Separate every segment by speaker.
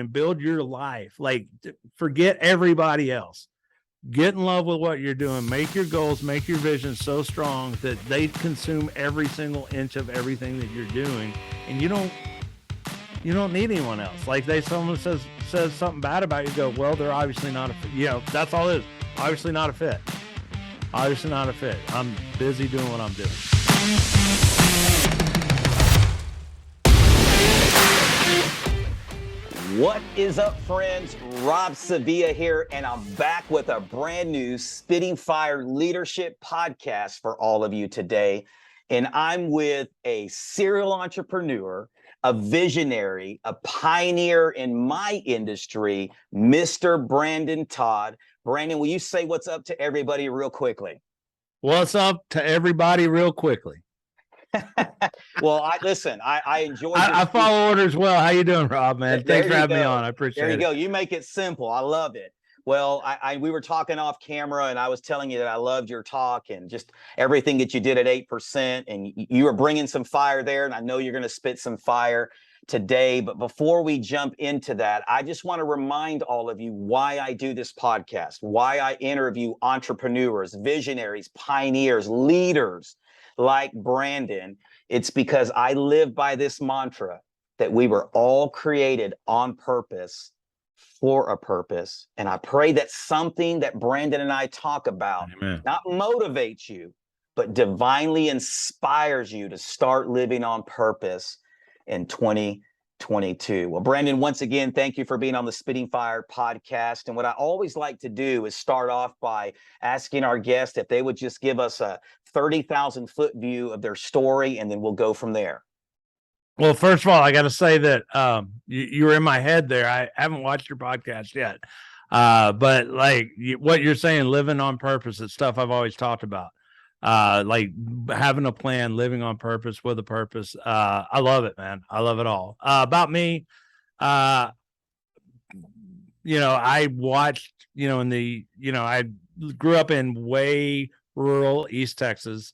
Speaker 1: and build your life. Like, forget everybody else. Get in love with what you're doing. Make your goals, make your vision so strong that they consume every single inch of everything that you're doing, and you don't need anyone else. Like, someone says something bad about you, go, well, they're obviously not a fit. That's all it is. Obviously not a fit. Obviously not a fit. I'm busy doing what I'm doing.
Speaker 2: What is up, friends? Rob Sevilla here, and I'm back with a brand new Spitting Fire Leadership podcast for all of you today. And I'm with a serial entrepreneur, a visionary, a pioneer in my industry, Mr. Brandon Todd. Brandon, will you say what's up to everybody real quickly?
Speaker 1: What's up to everybody real quickly?
Speaker 2: Well, I enjoy.
Speaker 1: I follow orders well. How you doing, Rob, man? Thanks for having me on. I appreciate it.
Speaker 2: There you go. You make it simple. I love it. Well, we were talking off camera, and I was telling you that I loved your talk and just everything that you did at 8%. And you were bringing some fire there, and I know you're going to spit some fire today. But before we jump into that, I just want to remind all of you why I do this podcast, why I interview entrepreneurs, visionaries, pioneers, leaders like Brandon. It's because I live by this mantra that we were all created on purpose for a purpose. And I pray that something that Brandon and I talk about not motivates you, but divinely inspires you to start living on purpose in 2022. Well, Brandon, once again, thank you for being on the Spitting Fire podcast. And what I always like to do is start off by asking our guests if they would just give us a 30,000 foot view of their story, and then we'll go from there.
Speaker 1: Well, first of all, I got to say that you were in my head there. I haven't watched your podcast yet, but like what you're saying, living on purpose, it's stuff I've always talked about. Like having a plan, living on purpose with a purpose. I love it, man. I love it all. About me, I watched, I grew up in way rural East Texas.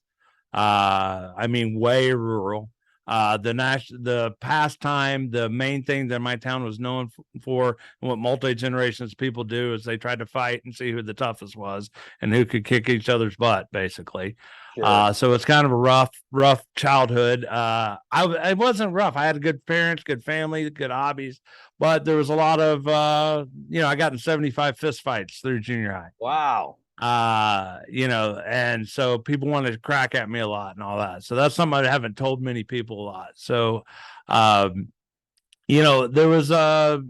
Speaker 1: Way rural. The pastime, the main thing that my town was known for, and what multi-generations people do, is they tried to fight and see who the toughest was and who could kick each other's butt, basically. Sure. So it's kind of a rough childhood. It wasn't rough. I had good parents, good family, good hobbies, but there was a lot of, I got in 75 fist fights through junior high.
Speaker 2: Wow.
Speaker 1: And so people wanted to crack at me a lot and all that. So that's something I haven't told many people a lot. So, there was there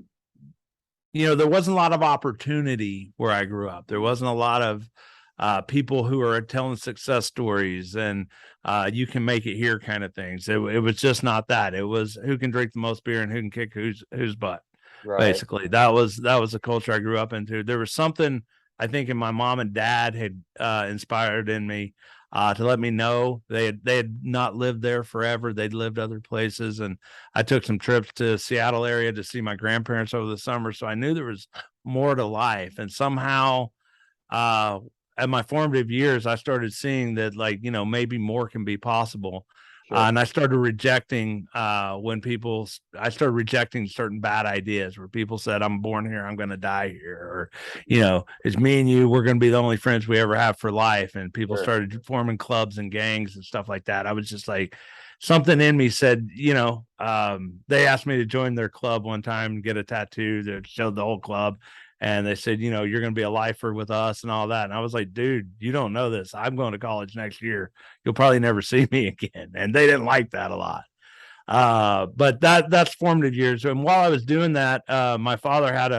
Speaker 1: wasn't a lot of opportunity where I grew up. There wasn't a lot of people who are telling success stories and you can make it here kind of things. It was just not that. It was who can drink the most beer and who can kick whose butt. Right. Basically, that was the culture I grew up into. There was something I think in my mom and dad had inspired in me to let me know they had not lived there forever. They'd lived other places. And I took some trips to Seattle area to see my grandparents over the summer. So I knew there was more to life. And somehow at my formative years, I started seeing that, maybe more can be possible. Sure. And I started rejecting certain bad ideas where people said, I'm born here, I'm going to die here. Or, it's me and you, we're going to be the only friends we ever have for life. And people Sure. started forming clubs and gangs and stuff like that. I was just like, something in me said, they asked me to join their club one time and get a tattoo that showed the whole club. And they said, you're going to be a lifer with us and all that. And I was like, dude, you don't know this. I'm going to college next year. You'll probably never see me again. And they didn't like that a lot. But that's formative years. And while I was doing that, my father had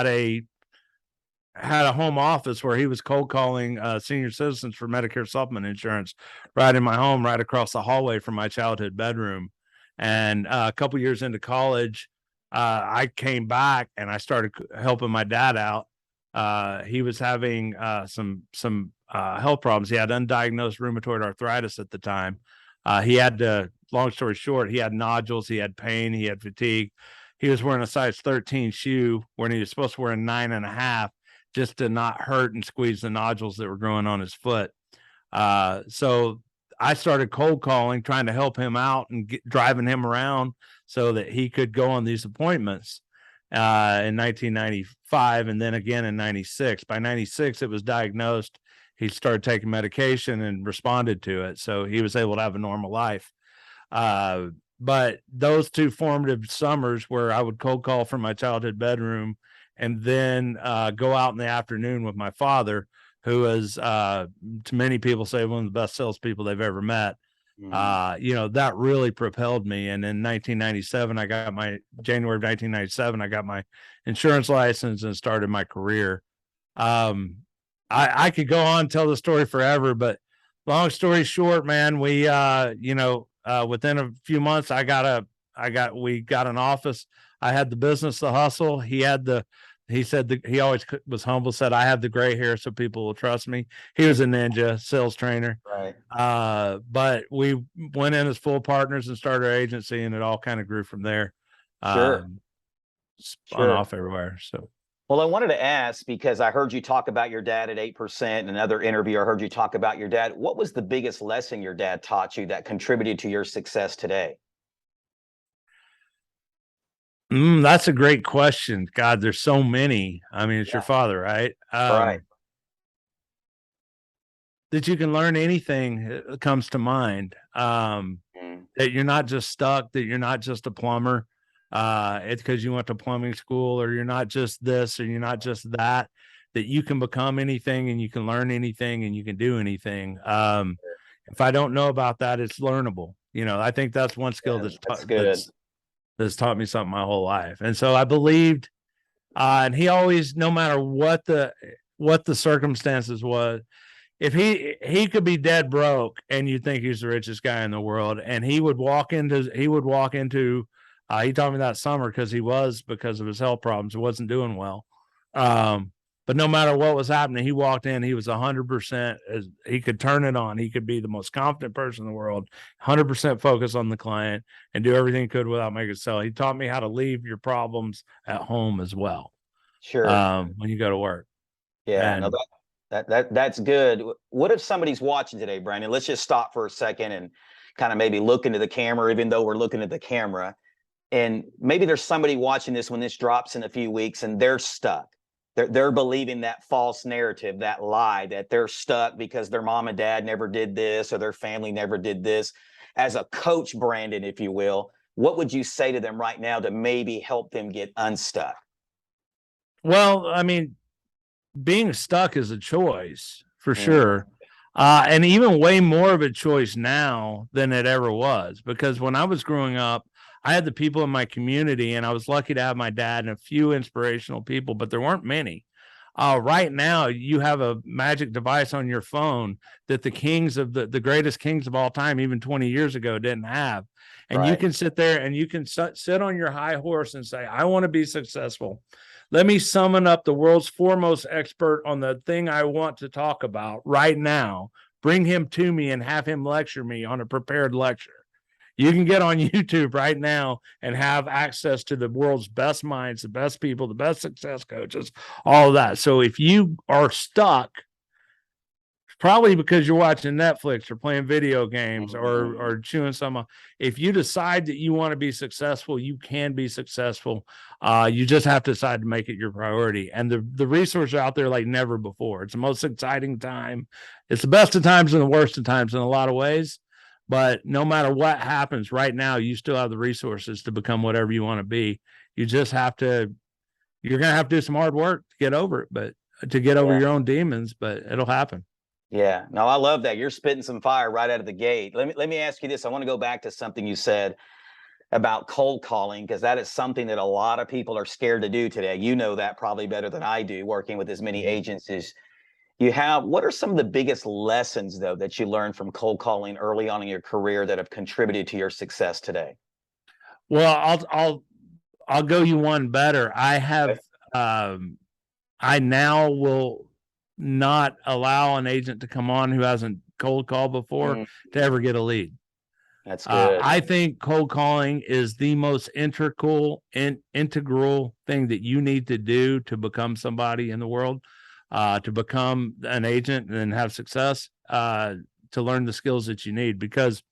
Speaker 1: a home office where he was cold calling senior citizens for Medicare supplement insurance right in my home, right across the hallway from my childhood bedroom. And a couple years into college, I came back and I started helping my dad out. He was having some health problems. He had undiagnosed rheumatoid arthritis at the time. Long story short, he had nodules, he had pain, he had fatigue. He was wearing a size 13 shoe when he was supposed to wear a 9.5 just to not hurt and squeeze the nodules that were growing on his foot. So I started cold calling, trying to help him out and driving him around so that he could go on these appointments. in 1995, and then again in 96. By 96, it was diagnosed. He started taking medication and responded to it. So he was able to have a normal life. But those two formative summers where I would cold call from my childhood bedroom and then go out in the afternoon with my father, who is, to many people say, one of the best salespeople they've ever met. That really propelled me. And in 1997, January of 1997, I got my insurance license and started my career. I could go on and tell the story forever, but long story short, man, we, within a few months, we got an office. I had the business, the hustle. He said he always was humble, said, I have the gray hair so people will trust me. He was a ninja sales trainer.
Speaker 2: Right.
Speaker 1: But we went in as full partners and started our agency, and it all kind of grew from there.
Speaker 2: Sure.
Speaker 1: Spun off everywhere. So.
Speaker 2: Well, I wanted to ask, because I heard you talk about your dad at 8%. In another interview, I heard you talk about your dad. What was the biggest lesson your dad taught you that contributed to your success today?
Speaker 1: That's a great question. God, there's so many. I mean, it's your father, right?
Speaker 2: Right.
Speaker 1: That you can learn anything that comes to mind. That you're not just stuck, that you're not just a plumber. It's because you went to plumbing school, or you're not just this, or you're not just that you can become anything, and you can learn anything, and you can do anything. If I don't know about that, it's learnable. I think that's one skill that's taught me something my whole life. And so I believed, and he always, no matter what the circumstances was, if he could be dead broke and you'd think he's the richest guy in the world, and he taught me that summer, because of his health problems, he wasn't doing well. But no matter what was happening, he walked in, he was 100%, he could turn it on. He could be the most confident person in the world, 100% focus on the client, and do everything he could without making a sell. He taught me how to leave your problems at home as well.
Speaker 2: Sure.
Speaker 1: When you go to work.
Speaker 2: Yeah. No, that's good. What if somebody's watching today, Brandon? Let's just stop for a second and kind of maybe look into the camera, even though we're looking at the camera. And maybe there's somebody watching this when this drops in a few weeks, and they're stuck. They're believing that false narrative, that lie, that they're stuck because their mom and dad never did this, or their family never did this. As a coach, Brandon, if you will, what would you say to them right now to maybe help them get unstuck?
Speaker 1: Well, I mean, being stuck is a choice for sure. And even way more of a choice now than it ever was, because when I was growing up, I had the people in my community, and I was lucky to have my dad and a few inspirational people, but there weren't many. Right now, you have a magic device on your phone that the greatest kings of all time, even 20 years ago, didn't have. And you can sit there and you can sit on your high horse and say, I want to be successful. Let me summon up the world's foremost expert on the thing I want to talk about right now. Bring him to me and have him lecture me on a prepared lecture. You can get on YouTube right now and have access to the world's best minds, the best people, the best success coaches, all of that. So if you are stuck, probably because you're watching Netflix or playing video games or chewing some. If you decide that you want to be successful, you can be successful. You just have to decide to make it your priority. And the resources are out there like never before. It's the most exciting time. It's the best of times and the worst of times in a lot of ways. But no matter what happens right now, you still have the resources to become whatever you want to be. You just you're going to have to do some hard work to get over it, but to get over your own demons, but it'll happen.
Speaker 2: Yeah, no, I love that. You're spitting some fire right out of the gate. Let me ask you this. I want to go back to something you said about cold calling, because that is something that a lot of people are scared to do today. You know that probably better than I do, working with as many agents as you have. What are some of the biggest lessons, though, that you learned from cold calling early on in your career that have contributed to your success today?
Speaker 1: Well, I'll go you one better. I have I now will not allow an agent to come on who hasn't cold called before to ever get a lead.
Speaker 2: That's good.
Speaker 1: I think cold calling is the most integral thing that you need to do to become somebody in the world, to become an agent and have success, to learn the skills that you need. Because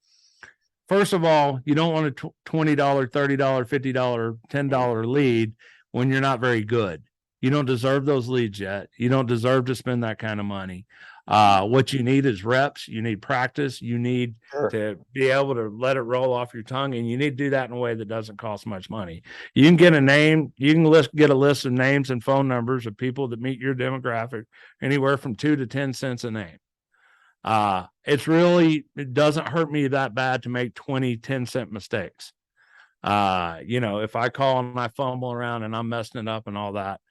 Speaker 1: first of all, you don't want a $20, $30, $50, $10 lead when you're not very good. You don't deserve those leads yet. You don't deserve to spend that kind of money. What you need is reps. You need practice. You need to be able to let it roll off your tongue, and you need to do that in a way that doesn't cost much money. You can get a name. You can get a list of names and phone numbers of people that meet your demographic, anywhere from 2 to 10 cents a name. It doesn't hurt me that bad to make 20 10-cent mistakes. If I call and I fumble around and I'm messing it up and all that.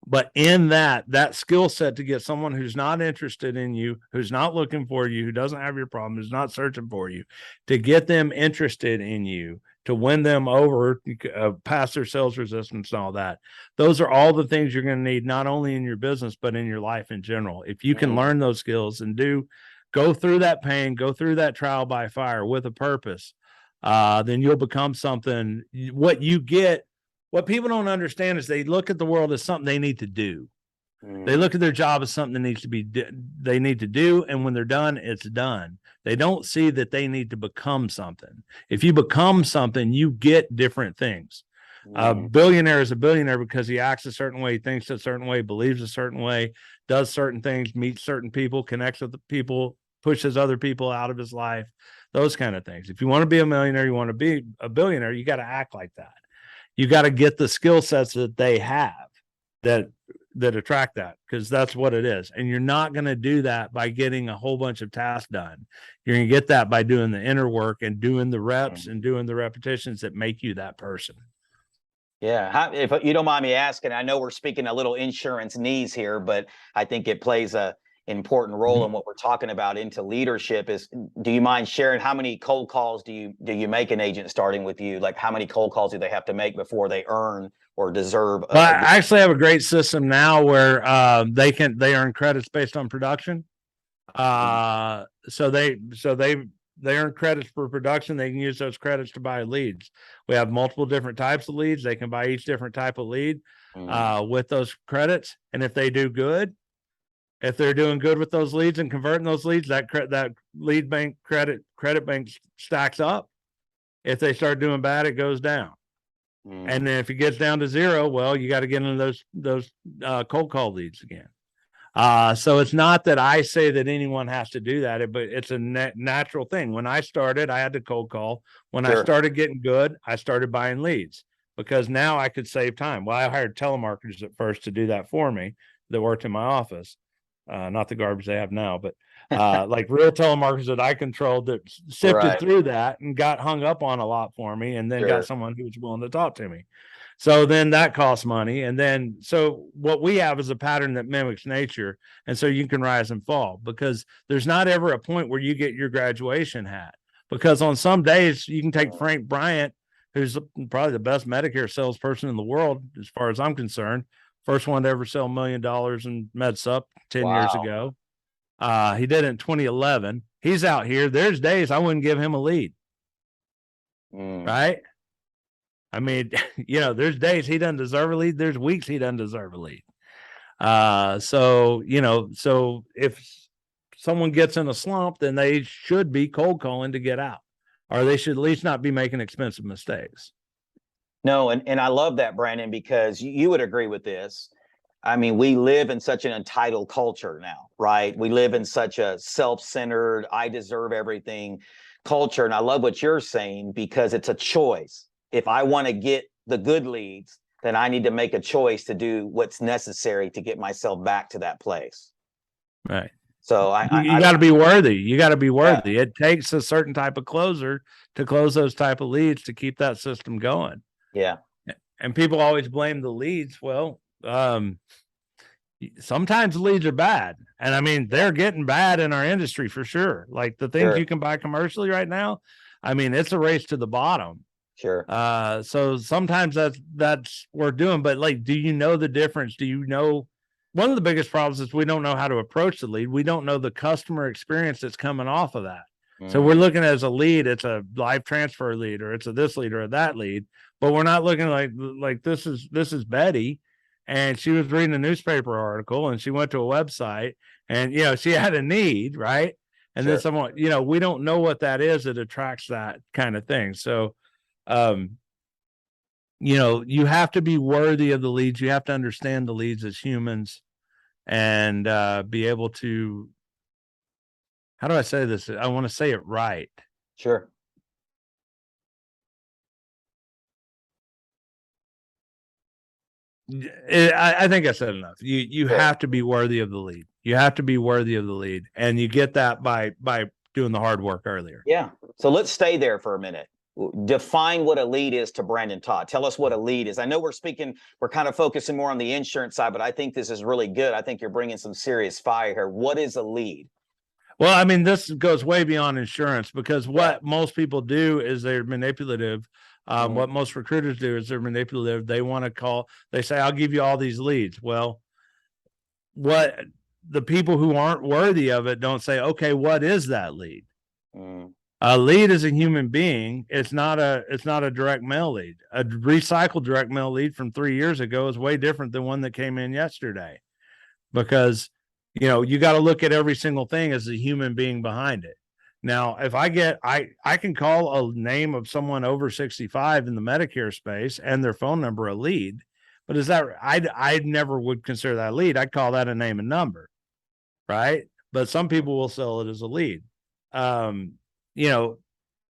Speaker 1: But in that skill set to get someone who's not interested in you, who's not looking for you, who doesn't have your problem, who's not searching for you, to get them interested in you, to win them over, past their sales resistance and all that. Those are all the things you're going to need, not only in your business, but in your life in general. If you can learn those skills and go through that pain, go through that trial by fire with a purpose, then you'll become something. What people don't understand is they look at the world as something they need to do. They look at their job as something that they need to do. And when they're done, it's done. They don't see that they need to become something. If you become something, you get different things. A billionaire is a billionaire because he acts a certain way, thinks a certain way, believes a certain way, does certain things, meets certain people, connects with the people, pushes other people out of his life, those kind of things. If you want to be a millionaire, you want to be a billionaire, you got to act like that. You got to get the skill sets that they have that attract that, because that's what it is. And you're not going to do that by getting a whole bunch of tasks done. You're going to get that by doing the inner work and doing the reps and doing the repetitions that make you that person.
Speaker 2: Yeah. If you don't mind me asking, I know we're speaking a little insurance needs here, but I think it plays a important role in what we're talking about into leadership. Do you mind sharing how many cold calls do you make an agent starting with you? Like, how many cold calls do they have to make before they earn or deserve?
Speaker 1: I actually have a great system now where they earn credits based on production. So they earn credits for production. They can use those credits to buy leads. We have multiple different types of leads. They can buy each different type of lead with those credits. And if they do good, if they're doing good with those leads and converting those leads, that lead bank credit bank stacks up. If they start doing bad, it goes down. And then if it gets down to zero, well, you got to get into those cold call leads again. So it's not that I say that anyone has to do that, but it's a natural thing. When I started, I had to cold call. When I started getting good, I started buying leads, because now I could save time. Well, I hired telemarketers at first to do that for me that worked in my office. Not the garbage they have now, but like real telemarketers that I controlled that sifted through that and got hung up on a lot for me, and then got someone who was willing to talk to me. So then that costs money. And then, so what we have is a pattern that mimics nature. And so you can rise and fall, because there's not ever a point where you get your graduation hat, because on some days you can take Frank Bryant, who's probably the best Medicare salesperson in the world, as far as I'm concerned. First one to ever sell $1 million in MedSup 10 years ago. He did it in 2011. He's out here. There's days I wouldn't give him a lead. Right? I mean, there's days he doesn't deserve a lead. There's weeks he doesn't deserve a lead. So if someone gets in a slump, then they should be cold calling to get out, or they should at least not be making expensive mistakes.
Speaker 2: No, and I love that, Brandon, because you would agree with this. I mean, we live in such an entitled culture now, right? We live in such a self-centered, I deserve everything culture. And I love what you're saying, because it's a choice. If I want to get the good leads, then I need to make a choice to do what's necessary to get myself back to that place.
Speaker 1: Right.
Speaker 2: So
Speaker 1: you got to be worthy. You got to be worthy. Yeah. It takes a certain type of closer to close those type of leads to keep that system going.
Speaker 2: Yeah.
Speaker 1: And people always blame the leads. Well, sometimes leads are bad. And I mean, they're getting bad in our industry for sure. Like the things you can buy commercially right now, I mean, it's a race to the bottom.
Speaker 2: Sure.
Speaker 1: So sometimes that's worth doing. But like, do you know the difference? Do you know? One of the biggest problems is we don't know how to approach the lead. We don't know the customer experience that's coming off of that. So we're looking at as a lead, it's a live transfer lead, or it's a this lead or that lead, but we're not looking like this is Betty, and she was reading a newspaper article and she went to a website and she had a need, right? And then someone, we don't know what that is that attracts that kind of thing. So you have to be worthy of the leads. You have to understand the leads as humans and be able to, how do I say this? I want to say it right.
Speaker 2: Sure.
Speaker 1: I think I said enough. You
Speaker 2: Sure.
Speaker 1: have to be worthy of the lead. You have to be worthy of the lead. And you get that by doing the hard work earlier.
Speaker 2: Yeah. So let's stay there for a minute. Define what a lead is to Brandon Todd. Tell us what a lead is. I know we're kind of focusing more on the insurance side, but I think this is really good. I think you're bringing some serious fire here. What is a lead?
Speaker 1: Well, I mean, this goes way beyond insurance, because what most people do is they're manipulative. What most recruiters do is they're manipulative. They want to call, they say, I'll give you all these leads. Well, what the people who aren't worthy of it don't say, okay, what is that lead? A lead is a human being. It's not a direct mail lead. A recycled direct mail lead from 3 years ago is way different than one that came in yesterday, because you got to look at every single thing as a human being behind it. Now, if I can call a name of someone over 65 in the Medicare space and their phone number a lead, but I never would consider that a lead. I'd call that a name and number, right? But some people will sell it as a lead. In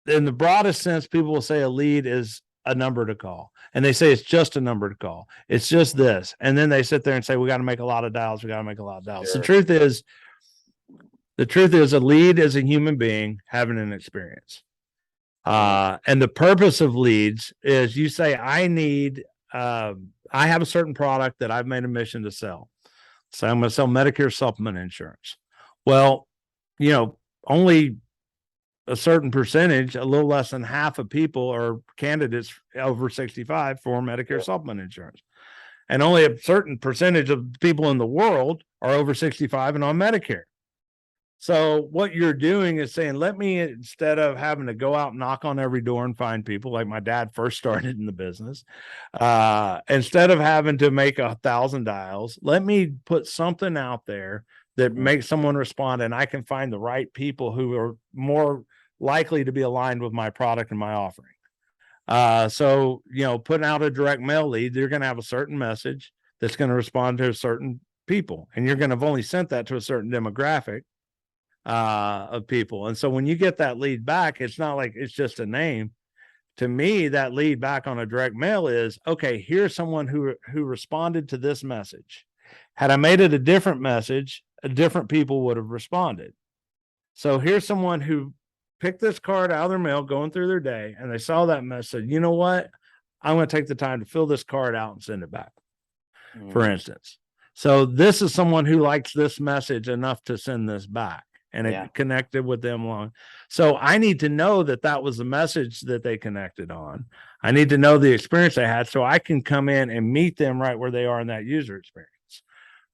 Speaker 1: the broadest sense, people will say a lead is a number to call, and they say it's just a number to call. It's just this. And then they sit there and say, we got to make a lot of dials. We got to make a lot of dials. Sure. The truth is a lead is a human being having an experience. And the purpose of leads is you say, I have a certain product that I've made a mission to sell. So I'm going to sell Medicare supplement insurance. Well, only a certain percentage, a little less than half of people are candidates over 65 for Medicare supplement insurance. And only a certain percentage of people in the world are over 65 and on Medicare. So what you're doing is saying, let me, instead of having to go out and knock on every door and find people like my dad first started in the business, instead of having to make 1,000 dials, let me put something out there that makes someone respond, and I can find the right people who are more likely to be aligned with my product and my offering. So, putting out a direct mail lead, you're going to have a certain message that's going to respond to a certain people, and you're going to have only sent that to a certain demographic of people. And so when you get that lead back, it's not like it's just a name. To me, that lead back on a direct mail is, okay, here's someone who responded to this message. Had I made it a different message, different people would have responded. So here's someone who picked this card out of their mail going through their day, and they saw that message. You know what? I'm going to take the time to fill this card out and send it back, for instance. So this is someone who likes this message enough to send this back, and it connected with them long. So I need to know that that was the message that they connected on. I need to know the experience they had, so I can come in and meet them right where they are in that user experience.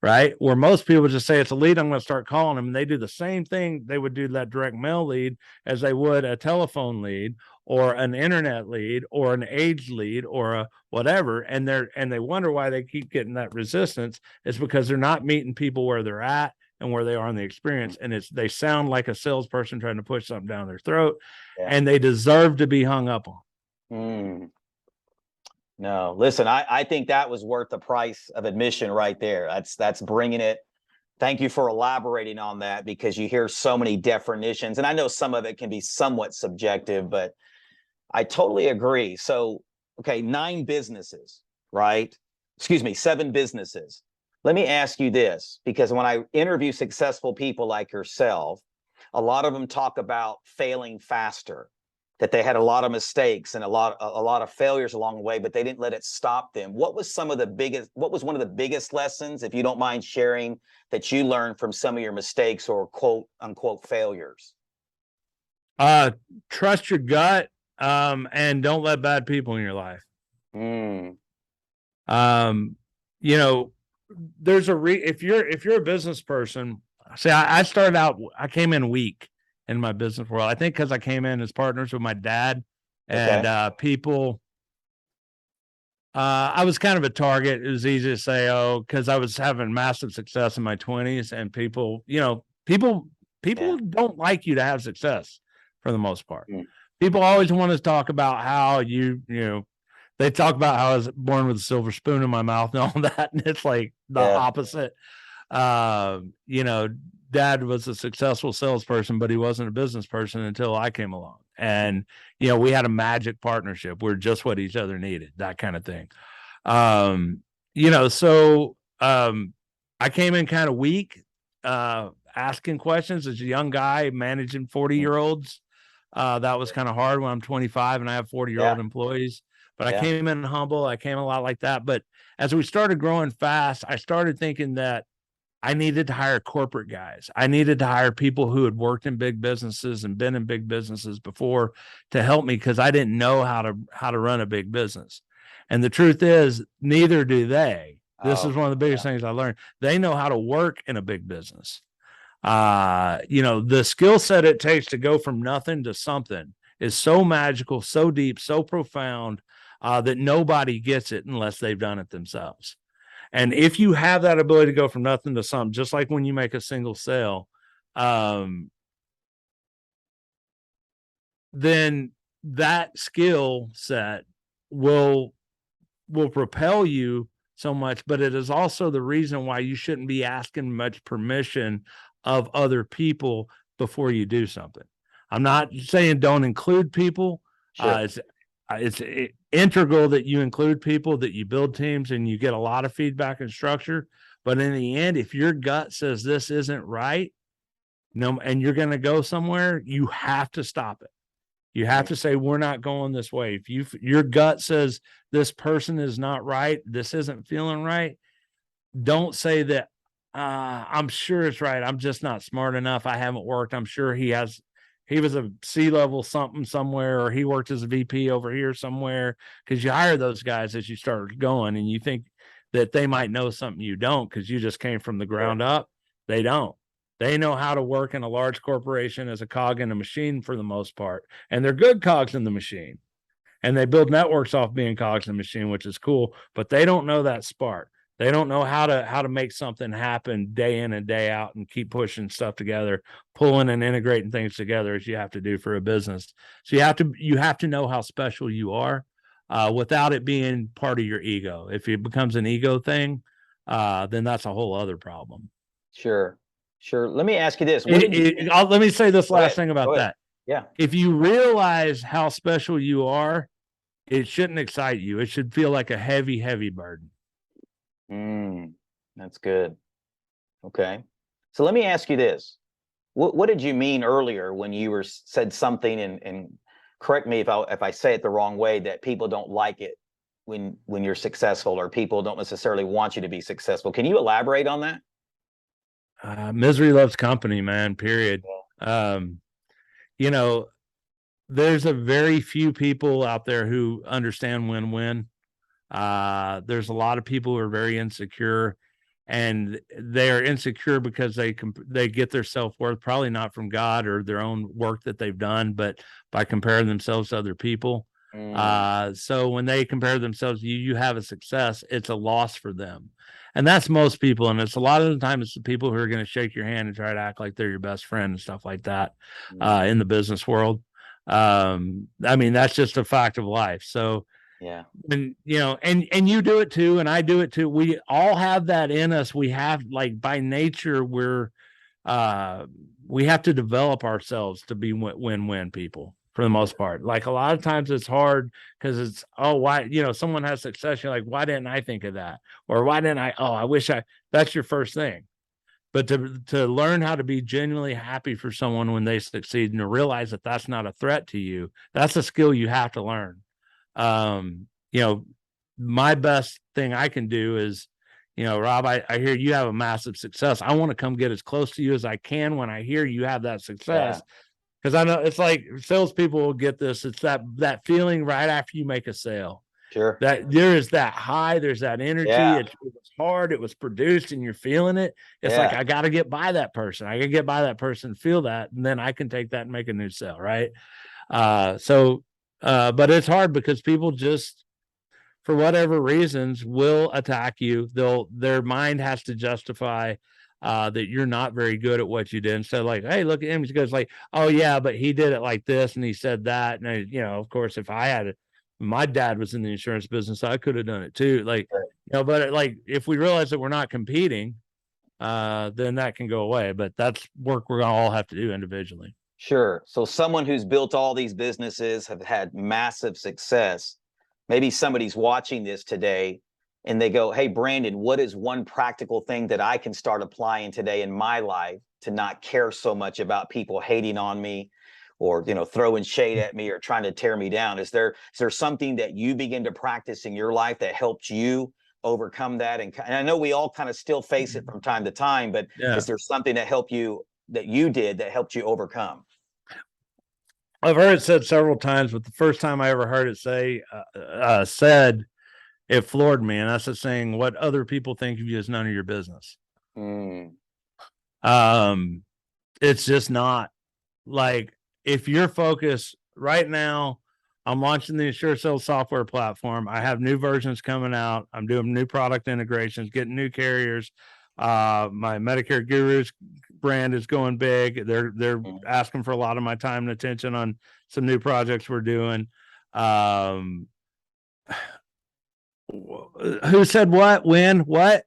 Speaker 1: Right? Where most people just say it's a lead, I'm going to start calling them, and they do the same thing they would do that direct mail lead as they would a telephone lead or an internet lead or an age lead or a whatever. And they wonder why they keep getting that resistance. It's because they're not meeting people where they're at and where they are in the experience. And they sound like a salesperson trying to push something down their throat, and they deserve to be hung up on.
Speaker 2: No, listen, I think that was worth the price of admission right there. That's bringing it. Thank you for elaborating on that, because you hear so many definitions, and I know some of it can be somewhat subjective, but I totally agree. So, okay, 9 businesses, right? Excuse me, 7 businesses. Let me ask you this, because when I interview successful people like yourself, a lot of them talk about failing faster, that they had a lot of mistakes and a lot of failures along the way, but they didn't let it stop them. What was one of the biggest lessons, if you don't mind sharing, that you learned from some of your mistakes or quote unquote failures?
Speaker 1: Trust your gut, and don't let bad people in your life. There's if you're a business person, see, I started out, I came in weak in my business world. I think because I came in as partners with my dad, and people, I was kind of a target. It was easy to say, because I was having massive success in my 20s, and people don't like you to have success for the most part. People always want to talk about how they talk about how I was born with a silver spoon in my mouth and all that, and it's like the opposite. You know, dad was a successful salesperson, but he wasn't a business person until I came along. And, you know, we had a magic partnership. We're just what each other needed, that kind of thing. You know, so I came in kind of weak, asking questions as a young guy, managing 40-year-olds. That was kind of hard when I'm 25 and I have 40-year-old employees. But I came in humble. I came a lot like that. But as we started growing fast, I started thinking that I needed to hire corporate guys. I needed to hire people who had worked in big businesses and been in big businesses before to help me, because I didn't know how to run a big business. And the truth is, neither do they. This is one of the biggest things I learned. They know how to work in a big business. You know, the skill set it takes to go from nothing to something is so magical, so deep, so profound, that nobody gets it unless they've done it themselves. And if you have that ability to go from nothing to something, just like when you make a single sale, then that skill set will propel you so much. But it is also the reason why you shouldn't be asking much permission of other people before you do something. I'm not saying don't include people. Sure. It's integral that you include people, that you build teams, and you get a lot of feedback and structure. But in the end, if your gut says this isn't right, no, and you're going to go somewhere, you have to stop it. You have to say, we're not going this way. If your gut says this person is not right, this isn't feeling right, don't say that, I'm sure it's right. I'm just not smart enough. I haven't worked. I'm sure he was a C-level something somewhere, or he worked as a VP over here somewhere, because you hire those guys as you start going and you think that they might know something you don't because you just came from the ground up. They don't. They know how to work in a large corporation as a cog in a machine for the most part, and they're good cogs in the machine, and they build networks off being cogs in the machine, which is cool, but they don't know that spark. They don't know how to make something happen day in and day out and keep pushing stuff together, pulling and integrating things together as you have to do for a business. So you have to know how special you are, without it being part of your ego. If it becomes an ego thing, then that's a whole other problem.
Speaker 2: Sure. Let me ask you this.
Speaker 1: Let me say this last thing about that.
Speaker 2: Yeah.
Speaker 1: If you realize how special you are, it shouldn't excite you. It should feel like a heavy, heavy burden.
Speaker 2: That's good. Okay. So let me ask you this. What did you mean earlier when you said something, and correct me if I say it the wrong way, that people don't like it when you're successful, or people don't necessarily want you to be successful? Can you elaborate on that?
Speaker 1: Misery loves company, man, period. You know, there's a very few people out there who understand win-win. There's a lot of people who are very insecure, and they're insecure because they get their self-worth probably not from God or their own work that they've done, but by comparing themselves to other people. So when they compare themselves to you have a success, it's a loss for them. And that's most people. And it's a lot of the time, it's the people who are going to shake your hand and try to act like they're your best friend and stuff like that, in the business world. I mean, that's just a fact of life. So, yeah. And, you know, and you do it too, and I do it too. We all have that in us. We have, like, by nature, we have to develop ourselves to be win-win people for the most part. Like, a lot of times it's hard because it's, why, you know, someone has success. You're like, why didn't I think of that? Or why didn't I wish that's your first thing. But to learn how to be genuinely happy for someone when they succeed, and to realize that that's not a threat to you, that's a skill you have to learn. You know, my best thing I can do is, you know, Rob, I hear you have a massive success. I want to come get as close to you as I can when I hear you have that success. Because I know it's like salespeople will get this. It's that feeling right after you make a sale. Sure. That there is that high, there's that energy. It was hard, it was produced, and you're feeling it. It's like, I got to get by that person. I got to get by that person, feel that, and then I can take that and make a new sale, right? But it's hard because people just, for whatever reasons, will attack you. Their mind has to justify that you're not very good at what you did. And so, like, hey, look at him. He goes like, oh yeah, but he did it like this, and he said that. And you know, of course, if I had My dad was in the insurance business. So I could have done it too. Like, but like if we realize that we're not competing, then that can go away. But that's work we're gonna all have to do individually.
Speaker 2: Sure. So someone who's built all these businesses, have had massive success. Maybe somebody's watching this today and they go, hey, Brandon, what is one practical thing that I can start applying today in my life to not care so much about people hating on me or, throwing shade at me or trying to tear me down? Is there something that you begin to practice in your life that helped you overcome that? And I know we all kind of still face it from time to time, but is there something that helped you, that you did, that helped you overcome?
Speaker 1: I've heard it said several times, but the first time I ever heard it said, it floored me. And that's the saying, what other people think of you is none of your business. It's just not. Like, if you're focused right now, I'm launching the Insure Sales software platform. I have new versions coming out. I'm doing new product integrations, getting new carriers. My Medicare Gurus brand is going big. They're asking for a lot of my time and attention on some new projects we're doing. Who said what, when, what?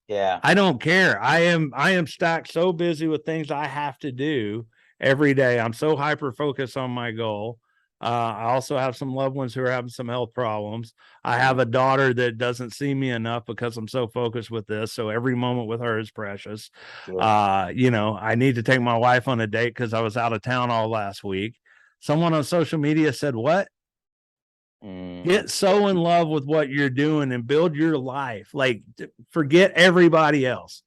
Speaker 2: Yeah.
Speaker 1: I don't care. I am stacked so busy with things I have to do every day. I'm so hyper focused on my goal. I also have some loved ones who are having some health problems. I have a daughter that doesn't see me enough because I'm so focused with this. So every moment with her is precious.
Speaker 2: Sure.
Speaker 1: I need to take my wife on a date because I was out of town all last week. Someone on social media said, what? Get so in love with what you're doing and build your life. Like, forget everybody else.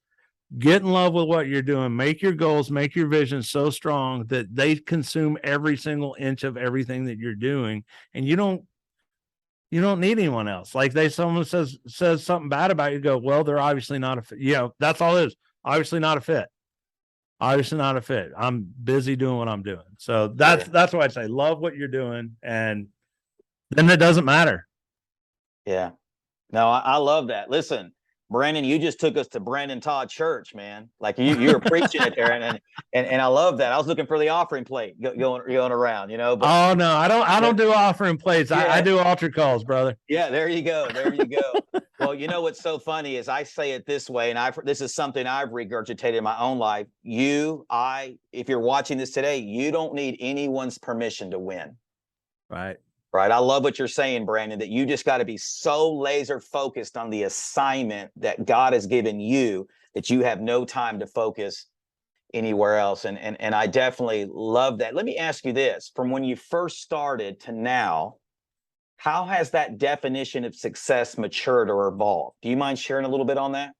Speaker 1: Get in love with what you're doing. Make your goals, make your vision so strong that they consume every single inch of everything that you're doing. And you don't need anyone else. Like, someone says something bad about you, go, well, they're obviously not a fit. That's all it is. Obviously not a fit. Obviously not a fit. I'm busy doing what I'm doing. So that's why I say love what you're doing, and then it doesn't matter.
Speaker 2: Yeah. No, I love that. Listen, Brandon, you just took us to Brandon Todd Church, man. Like you were preaching it there, and I love that. I was looking for the offering plate going around, But,
Speaker 1: oh no, I don't do offering plates. I do altar calls, brother.
Speaker 2: Yeah, there you go. There you go. Well, what's so funny is I say it this way, and this is something I've regurgitated in my own life. If you're watching this today, you don't need anyone's permission to win.
Speaker 1: Right.
Speaker 2: Right. I love what you're saying, Brandon, that you just got to be so laser focused on the assignment that God has given you that you have no time to focus anywhere else. And I definitely love that. Let me ask you this. From when you first started to now, how has that definition of success matured or evolved? Do you mind sharing a little bit on that?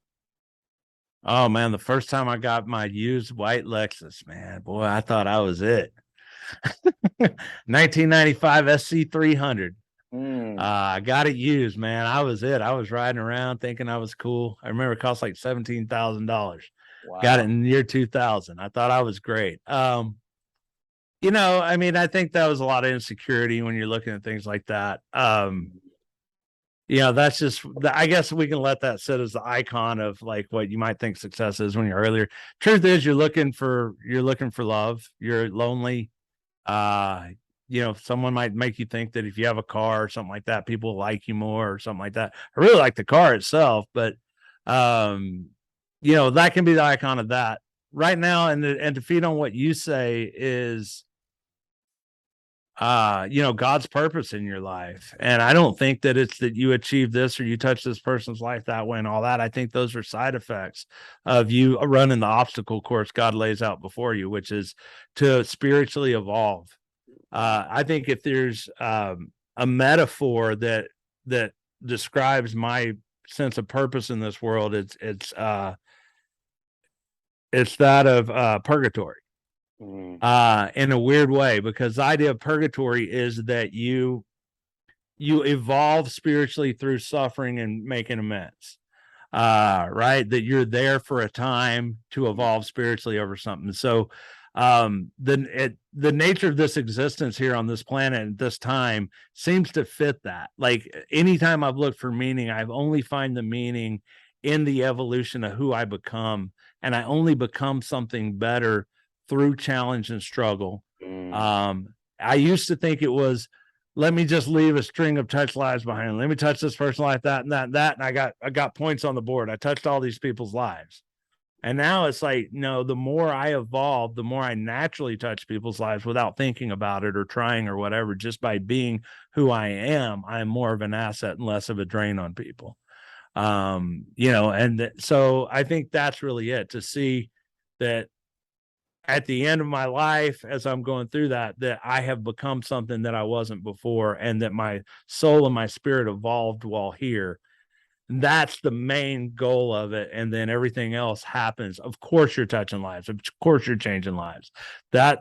Speaker 1: Oh, man, the first time I got my used white Lexus, man, boy, I thought I was it. 1995 SC300. I got it used, man. I was it. I was riding around thinking I was cool. I remember it cost like $17,000. Wow. Got it in the year 2000. I thought I was great. I think that was a lot of insecurity when you're looking at things like that. That's just, I guess we can let that sit as the icon of like what you might think success is when you're earlier. Truth is, you're looking for love. You're lonely. Someone might make you think that if you have a car or something like that, people like you more or something like that. I really like the car itself, but that can be the icon of that right now. And to feed on what you say is God's purpose in your life. And I don't think that it's that you achieve this or you touch this person's life that way and all that. I think those are side effects of you running the obstacle course God lays out before you, which is to spiritually evolve. I think if there's a metaphor that describes my sense of purpose in this world, it's that of purgatory. In a weird way, because the idea of purgatory is that you evolve spiritually through suffering and making amends. Right? That you're there for a time to evolve spiritually over something. So the nature of this existence here on this planet at this time seems to fit that. Like anytime I've looked for meaning, I've only find the meaning in the evolution of who I become, and I only become something better through challenge and struggle. I used to think it was let me just leave a string of touch lives behind. Let me touch this person's life, that and that and that. And I got points on the board. I touched all these people's lives. And now it's like, no, the more I evolve, the more I naturally touch people's lives without thinking about it or trying or whatever. Just by being who I am more of an asset and less of a drain on people. So I think that's really it, to see that at the end of my life, as I'm going through that I have become something that I wasn't before, and that my soul and my spirit evolved while here. That's the main goal of it. And then everything else happens. Of course, you're touching lives. Of course, you're changing lives.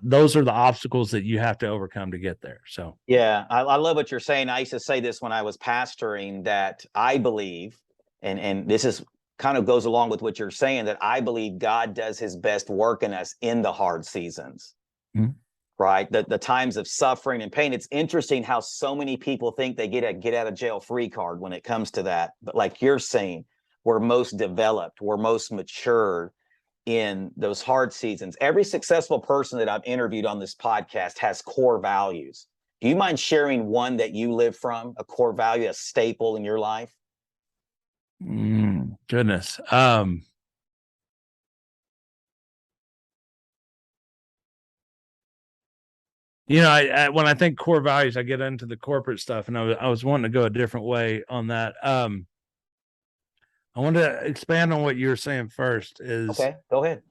Speaker 1: Those are the obstacles that you have to overcome to get there. So,
Speaker 2: yeah, I love what you're saying. I used to say this when I was pastoring, that I believe, and this is kind of goes along with what you're saying, that I believe God does his best work in us in the hard seasons. Mm-hmm. Right? The times of suffering and pain. It's interesting how so many people think they get a get out of jail free card when it comes to that. But like you're saying, we're most developed, we're most matured in those hard seasons. Every successful person that I've interviewed on this podcast has core values. Do you mind sharing one that you live from, a core value, a staple in your life?
Speaker 1: Goodness. When I think core values, I get into the corporate stuff, and I was wanting to go a different way on that. I want to expand on what you were saying first.
Speaker 2: Okay, go ahead.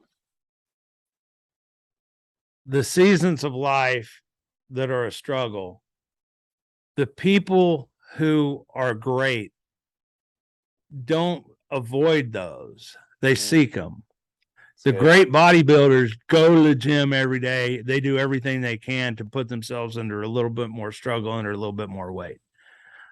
Speaker 1: The seasons of life that are a struggle, the people who are great don't avoid those. They seek them. The great bodybuilders go to the gym every day. They do everything they can to put themselves under a little bit more struggle, under a little bit more weight.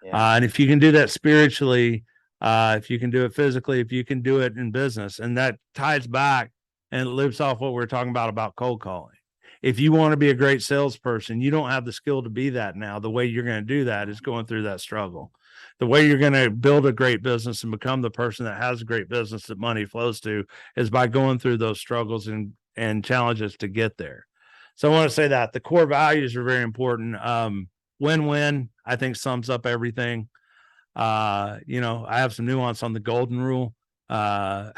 Speaker 1: Yeah. And if you can do that spiritually, if you can do it physically, if you can do it in business, and that ties back and lives off what we're talking about cold calling. If you want to be a great salesperson, you don't have the skill to be that now. The way you're going to do that is going through that struggle. The way you're going to build a great business and become the person that has a great business that money flows to is by going through those struggles and challenges to get there. So I want to say that the core values are very important. Win-win, I think, sums up everything. I have some nuance on the golden rule. The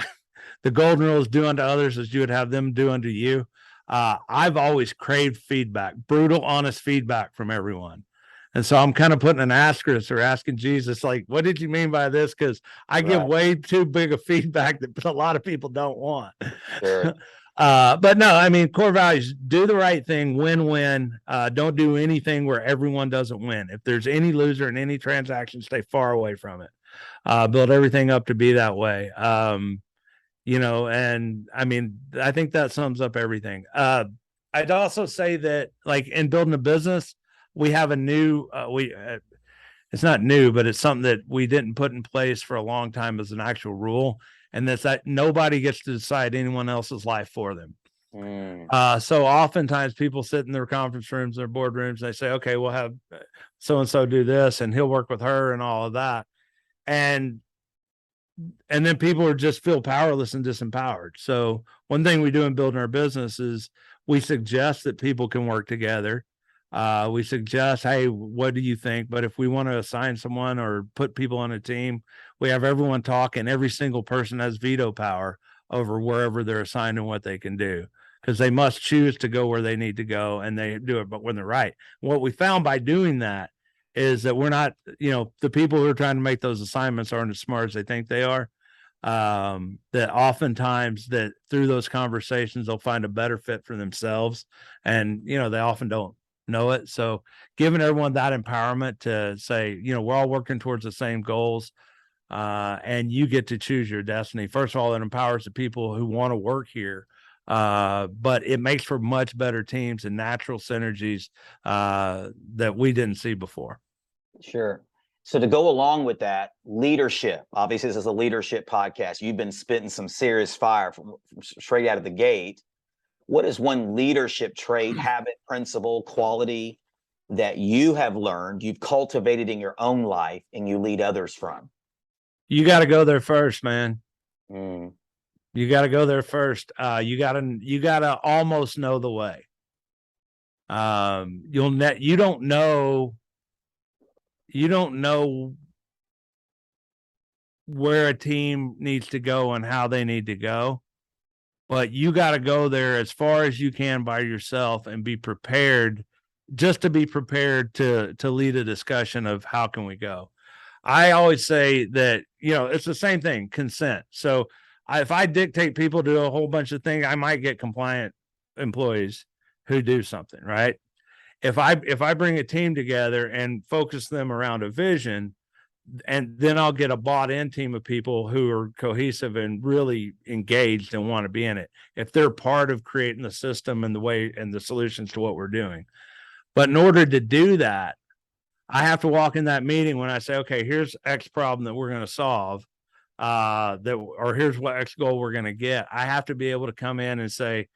Speaker 1: golden rule is do unto others as you would have them do unto you. I've always craved feedback, brutal, honest feedback from everyone. And so I'm kind of putting an asterisk or asking Jesus, like, what did you mean by this? Because I give way too big of feedback that a lot of people don't want. Sure. But no, I mean, core values, do the right thing, win-win. Don't do anything where everyone doesn't win. If there's any loser in any transaction, stay far away from it. Build everything up to be that way. And I mean, I think that sums up everything. I'd also say that, like, in building a business, we have a new, it's not new, but it's something that we didn't put in place for a long time as an actual rule. And that's that nobody gets to decide anyone else's life for them. So oftentimes people sit in their conference rooms, their boardrooms, and they say, okay, we'll have so-and-so do this, and he'll work with her and all of that. And then people just feel powerless and disempowered. So one thing we do in building our business is we suggest that people can work together. We suggest, hey, what do you think? But if we want to assign someone or put people on a team, we have everyone talk, and every single person has veto power over wherever they're assigned and what they can do, because they must choose to go where they need to go, and they do it, but when they're right. What we found by doing that is that we're not, the people who are trying to make those assignments aren't as smart as they think they are. That oftentimes that through those conversations, they'll find a better fit for themselves. And, they often don't know it. So giving everyone that empowerment to say, we're all working towards the same goals, and you get to choose your destiny. First of all, it empowers the people who want to work here. But it makes for much better teams and natural synergies that we didn't see before.
Speaker 2: Sure. So to go along with that, leadership, obviously this is a leadership podcast. You've been spitting some serious fire from straight out of the gate. What is one leadership trait, habit, principle, quality that you have learned, you've cultivated in your own life, and you lead others from?
Speaker 1: You got to go there first, man. You got to go there first. You got to almost know the way. You don't know you don't know where a team needs to go and how they need to go, but you got to go there as far as you can by yourself and be prepared, just to be prepared to lead a discussion of how can we go. I always say that, it's the same thing, consent. So if I dictate people do a whole bunch of things, I might get compliant employees who do something, right? If I bring a team together and focus them around a vision, and then I'll get a bought in team of people who are cohesive and really engaged and want to be in it, if they're part of creating the system and the way and the solutions to what we're doing. But in order to do that, I have to walk in that meeting when I say, okay, here's X problem that we're going to solve, or here's what X goal we're going to get. I have to be able to come in and say,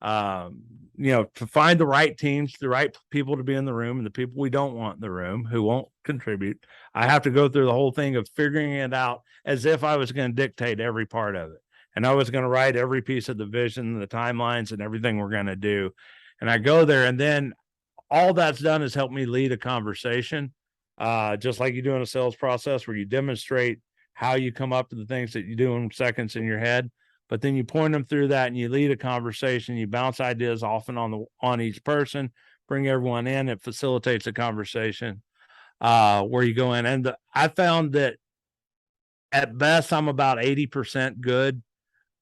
Speaker 1: to find the right teams, the right people to be in the room, and the people we don't want in the room who won't contribute. I have to go through the whole thing of figuring it out as if I was going to dictate every part of it. And I was going to write every piece of the vision, the timelines, and everything we're going to do. And I go there, and then all that's done is help me lead a conversation, just like you do in a sales process where you demonstrate how you come up to the things that you do in seconds in your head. But then you point them through that and you lead a conversation, you bounce ideas often on each person, bring everyone in, it facilitates a conversation where you go in. And I found that at best, I'm about 80% good.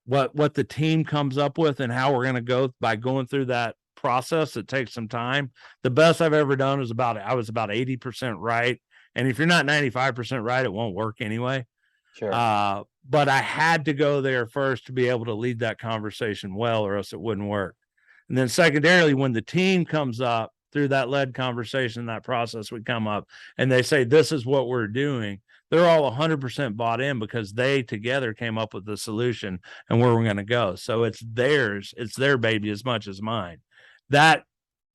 Speaker 1: What the team comes up with and how we're going to go by going through that process, it takes some time. The best I've ever done is I was about 80% right. And if you're not 95% right, it won't work anyway.
Speaker 2: Sure.
Speaker 1: But I had to go there first to be able to lead that conversation well, or else it wouldn't work. And then secondarily, when the team comes up through that led conversation, that process would come up and they say, this is what we're doing. They're all 100% bought in because they together came up with the solution and where we're going to go. So it's theirs. It's their baby as much as mine. That,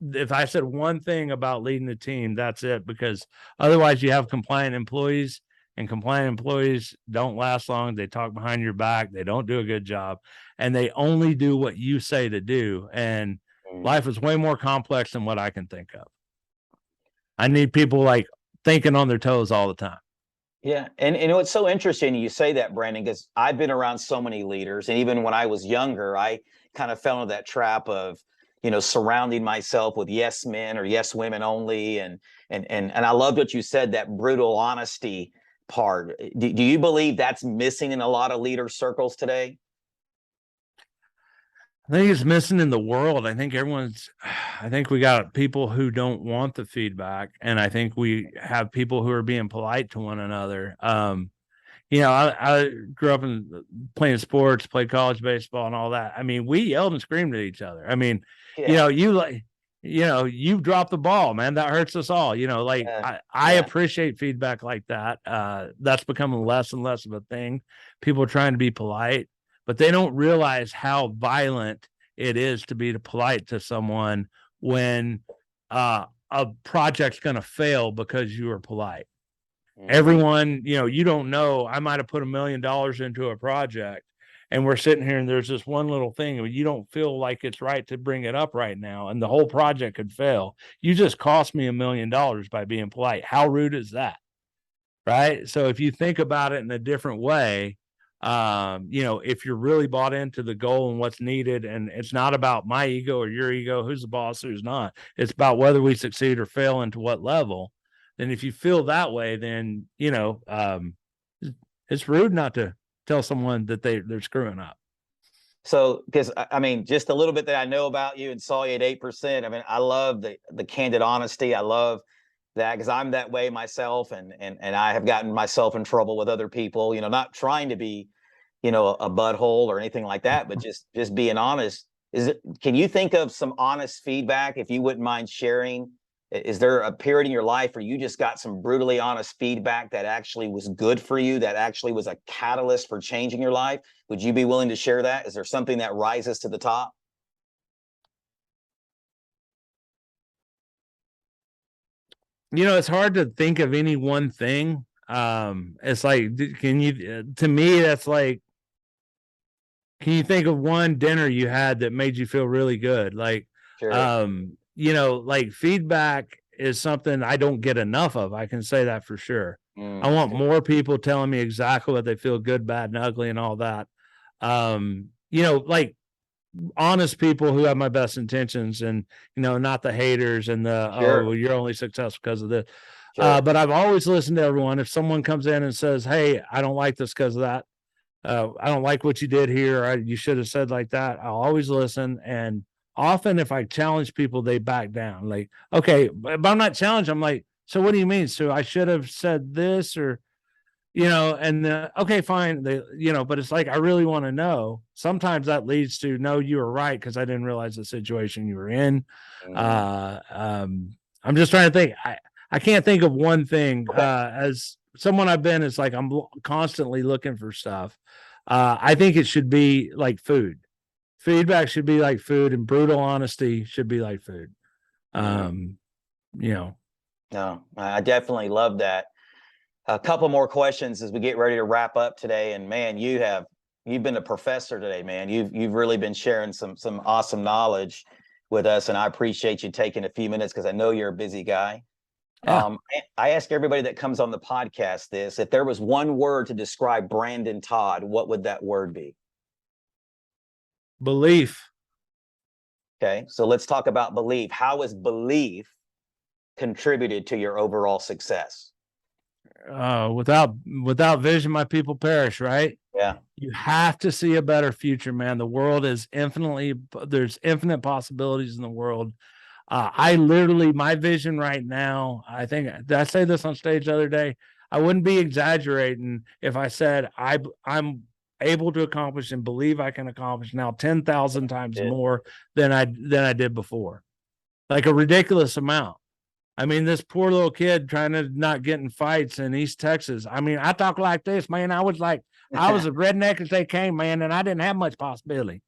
Speaker 1: if I said one thing about leading the team, that's it, because otherwise you have compliant employees, and compliant employees don't last long. They talk behind your back. They don't do a good job, and they only do what you say to do. And life is way more complex than what I can think of. I need people like thinking on their toes all the time.
Speaker 2: Yeah. And it's so interesting you say that, Brandon, because I've been around so many leaders. And even when I was younger, I kind of fell into that trap of, surrounding myself with yes men or yes women only. And I loved what you said, that brutal honesty part. Do you believe that's missing in a lot of leader circles today?
Speaker 1: I think it's missing in the world. I think we got people who don't want the feedback. And I think we have people who are being polite to one another. I grew up playing sports, played college baseball and all that. I mean, we yelled and screamed at each other. I mean,
Speaker 2: Yeah.
Speaker 1: you dropped the ball, man. That hurts us all. I appreciate feedback like that. That's becoming less and less of a thing. People are trying to be polite, but they don't realize how violent it is to be polite to someone when a project's going to fail because you are polite. Everyone, you don't know. I might have put $1 million into a project and we're sitting here and there's this one little thing and you don't feel like it's right to bring it up right now. And the whole project could fail. You just cost me $1 million by being polite. How rude is that? Right. So if you think about it in a different way, if you're really bought into the goal and what's needed, and it's not about my ego or your ego, who's the boss, who's not, it's about whether we succeed or fail and to what level. Then if you feel that way, then, it's rude not to tell someone that they're screwing up.
Speaker 2: So, because I mean, just a little bit that I know about you and saw you at 8%. I mean, I love the candid honesty. I love that because I'm that way myself, and I have gotten myself in trouble with other people. Not trying to be, a butthole or anything like that, but just being honest. Can you think of some honest feedback, if you wouldn't mind sharing? Is there a period in your life where you just got some brutally honest feedback that actually was good for you, that actually was a catalyst for changing your life? Would you be willing to share that? Is there something that rises to the top?
Speaker 1: It's hard to think of any one thing. It's like, to me, that's like, can you think of one dinner you had that made you feel really good? Like,
Speaker 2: Sure.
Speaker 1: like feedback is something I don't get enough of. I can say that for sure. I want more people telling me exactly what they feel, good, bad, and ugly, and all that. Like honest people who have my best intentions, and not the haters and the
Speaker 2: Sure.
Speaker 1: oh, you're only successful because of this.
Speaker 2: Sure.
Speaker 1: But I've always listened to everyone. If someone comes in and says, hey, I don't like this because of that, I don't like what you did here, or you should have said like that, I'll always listen. And often if I challenge people, they back down. Like, okay, but I'm not challenged. I'm like, so what do you mean? So I should have said this, or and okay, fine. But it's like, I really want to know. Sometimes that leads to, no, you were right, because I didn't realize the situation you were in. I'm just trying to think. I can't think of one thing. As someone I've been, it's like I'm constantly looking for stuff. I think it should be like food. Feedback should be like food, and brutal honesty should be like food.
Speaker 2: No, I definitely love that. A couple more questions as we get ready to wrap up today. And man, you've been a professor today, man. You've really been sharing some awesome knowledge with us, and I appreciate you taking a few minutes, because I know you're a busy guy. Yeah. I ask everybody that comes on the podcast this: if there was one word to describe Brandon Todd, what would that word be?
Speaker 1: Belief.
Speaker 2: Okay, so let's talk about belief. How has belief contributed to your overall success?
Speaker 1: Without vision, my people perish, right?
Speaker 2: Yeah.
Speaker 1: You have to see a better future, man. The world is there's infinite possibilities in the world. I literally, my vision right now, I think, did I say this on stage the other day? I wouldn't be exaggerating if I said I'm able to accomplish and believe I can accomplish now 10,000 times more than I did before. Like a ridiculous amount. I mean, this poor little kid trying to not get in fights in East Texas. I mean, I talk like this, man. I was as redneck as they came, man, and I didn't have much possibility,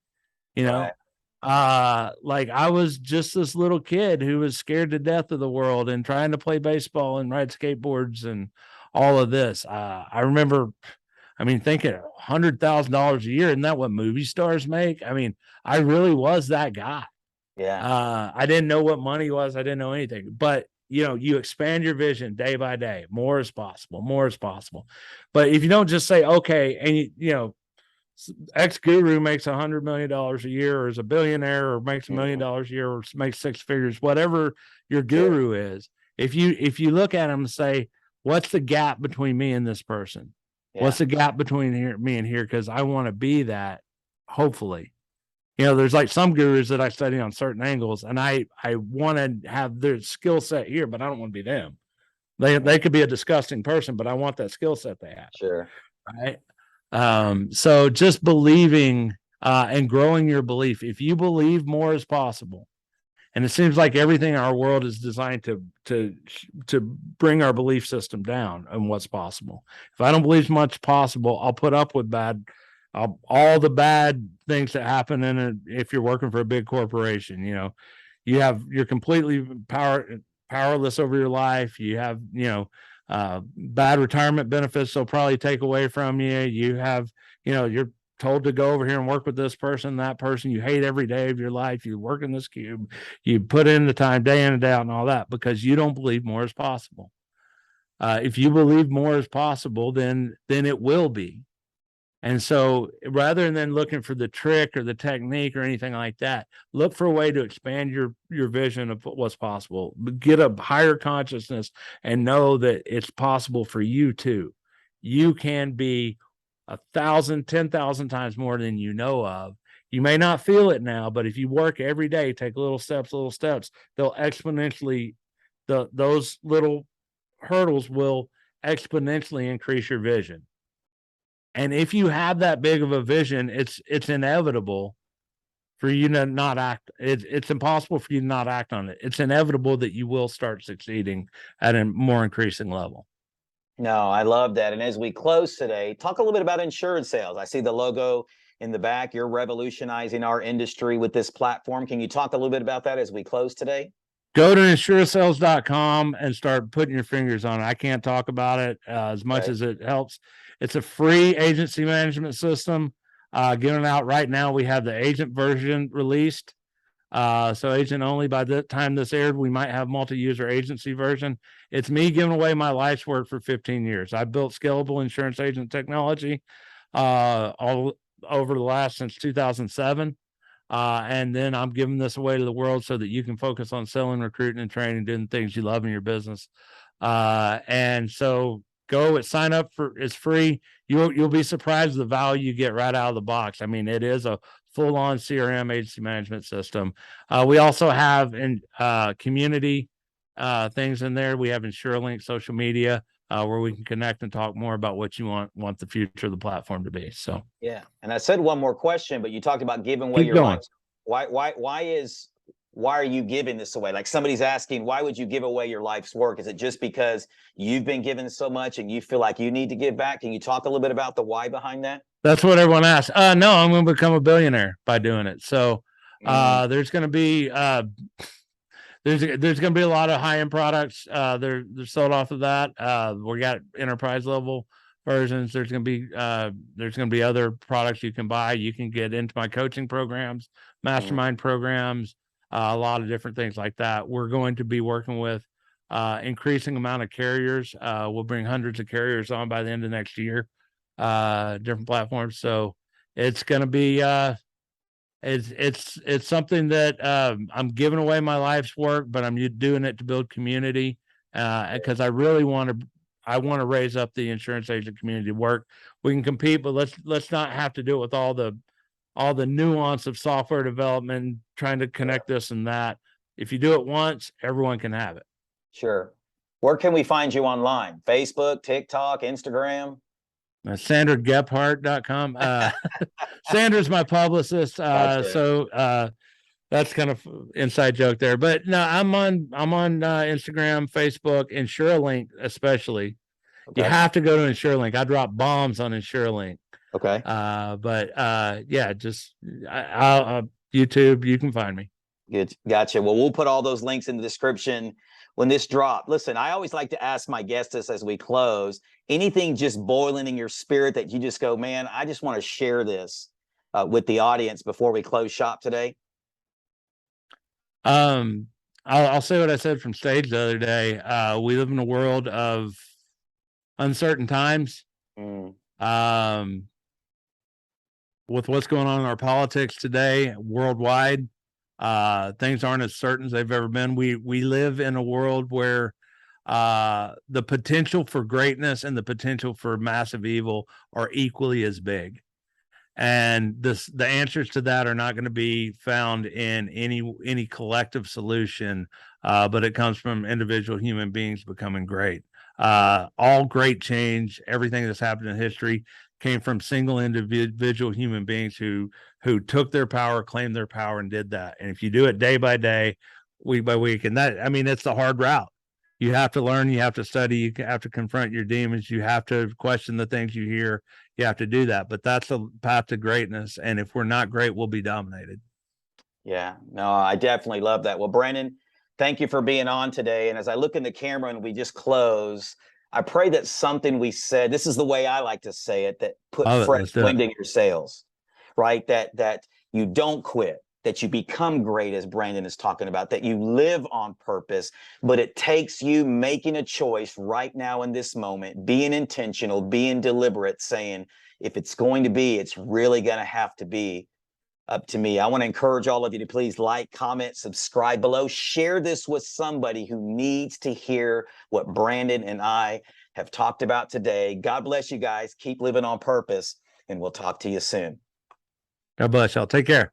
Speaker 1: Right. Like I was just this little kid who was scared to death of the world and trying to play baseball and ride skateboards and all of this. I remember, thinking $100,000 a year, isn't that what movie stars make? I mean, I really was that guy.
Speaker 2: Yeah.
Speaker 1: I didn't know what money was. I didn't know anything, but you expand your vision day by day. More is possible. More is possible. But if you don't just say, okay, and X guru makes $100 million a year, or is a billionaire, or makes $1 million a year, or makes six figures, whatever your guru is. If you look at him and say, what's the gap between me and this person? Yeah. What's the gap between me and here? Because I want to be that, hopefully. There's like some gurus that I study on certain angles, and I want to have their skill set here, but I don't want to be them. They could be a disgusting person, but I want that skill set they have.
Speaker 2: Sure.
Speaker 1: Right. So just believing and growing your belief. If you believe more is possible, and it seems like everything in our world is designed to bring our belief system down and what's possible. If I don't believe much possible, I'll put up with all the bad things that happen in it. If you're working for a big corporation, you're completely powerless over your life. You have, bad retirement benefits they'll probably take away from you. You have, you're told to go over here and work with this person, that person you hate every day of your life. You work in this cube, you put in the time day in and day out and all that, because you don't believe more is possible. If you believe more is possible, then it will be. And so rather than looking for the trick or the technique or anything like that, look for a way to expand your vision of what's possible. Get a higher consciousness and know that it's possible for you too. You can be 1,000, 10,000 times more than you know of. You may not feel it now, but if you work every day, take little steps, they'll exponentially, those little hurdles will exponentially increase your vision. And if you have that big of a vision, it's inevitable for you to not act. It's impossible for you to not act on it. It's inevitable that you will start succeeding at a more increasing level.
Speaker 2: No, I love that. And as we close today, talk a little bit about insurance sales. I see the logo in the back. You're revolutionizing our industry with this platform. Can you talk a little bit about that as we close today?
Speaker 1: Go to insuresales.com and start putting your fingers on it. I can't talk about it as much as it helps. It's a free agency management system given out right now. We have the agent version released. So agent only. By the time this aired, we might have multi-user agency version. It's me giving away my life's work for 15 years. I built scalable insurance agent technology all over the last since 2007. And then I'm giving this away to the world so that you can focus on selling, recruiting, and training, doing things you love in your business. And so go and sign up for, it's free. You'll be surprised the value you get right out of the box. I mean, it is a full-on CRM agency management system. We also have in community things in there. We have InsureLink social media where we can connect and talk more about what you want the future of the platform to be. So
Speaker 2: yeah. And I said one more question, but you talked about giving away your life. Why are you giving this away? Like somebody's asking, why would you give away your life's work? Is it just because you've been given so much and you feel like you need to give back? Can you talk a little bit about the why behind that?
Speaker 1: That's what everyone asks. No, I'm going to become a billionaire by doing it. So there's going to be there's going to be a lot of high end products. They're sold off of that. We got enterprise level versions. There's going to be other products you can buy. You can get into my coaching programs, mastermind programs, a lot of different things like that. We're going to be working with increasing amount of carriers. We'll bring hundreds of carriers on by the end of next year. Different platforms. So it's going to be it's something that I'm giving away my life's work, but I'm doing it to build community because I really want to raise up the insurance agent community work. We can compete, but let's not have to do it with all the nuance of software development, trying to connect this and that. If you do it once, everyone can have it.
Speaker 2: Sure. Where can we find you online? Facebook, TikTok, Instagram?
Speaker 1: SandraGephardt.com. Sandra's my publicist.
Speaker 2: Gotcha.
Speaker 1: So that's kind of inside joke there. But no, I'm on Instagram, Facebook, InsureLink especially.
Speaker 2: Okay.
Speaker 1: You have to go to InsureLink. I drop bombs on InsureLink.
Speaker 2: Okay.
Speaker 1: Yeah, just YouTube, you can find me.
Speaker 2: Good. Gotcha. Well, we'll put all those links in the description when this drops. Listen, I always like to ask my guests this as we close. Anything just boiling in your spirit that you just go, man, I just want to share this with the audience before we close shop today?
Speaker 1: I'll say what I said from stage the other day. We live in a world of uncertain times. With what's going on in our politics today worldwide, things aren't as certain as they've ever been. We live in a world where the potential for greatness and the potential for massive evil are equally as big. And the answers to that are not going to be found in any collective solution, but it comes from individual human beings becoming great. All great change, everything that's happened in history came from single individual human beings who took their power, claimed their power, and did that. And if you do it day by day, week by week, and that, I mean, it's the hard route. You have to learn, you have to study, you have to confront your demons, you have to question the things you hear, you have to do that. But that's the path to greatness. And if we're not great, we'll be dominated.
Speaker 2: Yeah, no, I definitely love that. Well, Brandon, thank you for being on today. And as I look in the camera and we just close, I pray that something we said, this is the way I like to say it, that put fresh wind in your sails, right? That you don't quit, that you become great, as Brandon is talking about, that you live on purpose, but it takes you making a choice right now in this moment, being intentional, being deliberate, saying, if it's going to be, it's really going to have to be up to me. I want to encourage all of you to please like, comment, subscribe below, share this with somebody who needs to hear what Brandon and I have talked about today. God bless you guys. Keep living on purpose, and we'll talk to you soon.
Speaker 1: God bless y'all. Take care.